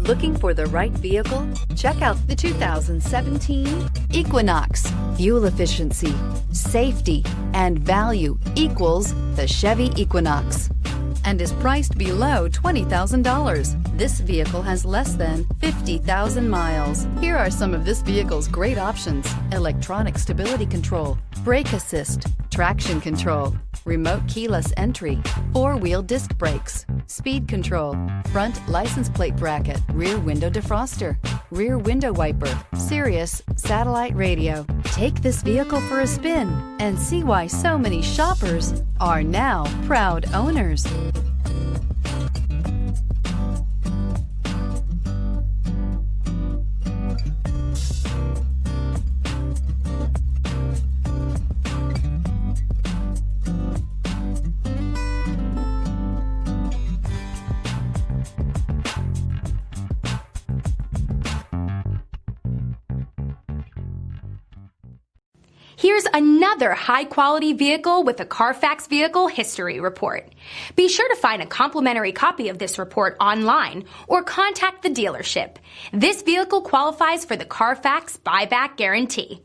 Looking for the right vehicle? Check out the 2017 Equinox. Fuel efficiency, safety, and value equals the Chevy Equinox and is priced below $20,000. This vehicle has less than 50,000 miles. Here are some of this vehicle's great options: electronic stability control, brake assist, traction control, remote keyless entry, four-wheel disc brakes, speed control, front license plate bracket, rear window defroster, rear window wiper, Sirius satellite radio. Take this vehicle for a spin and see why so many shoppers are now proud owners. Here's another high-quality vehicle with a Carfax Vehicle History Report. Be sure to find a complimentary copy of this report online or contact the dealership. This vehicle qualifies for the Carfax Buyback Guarantee.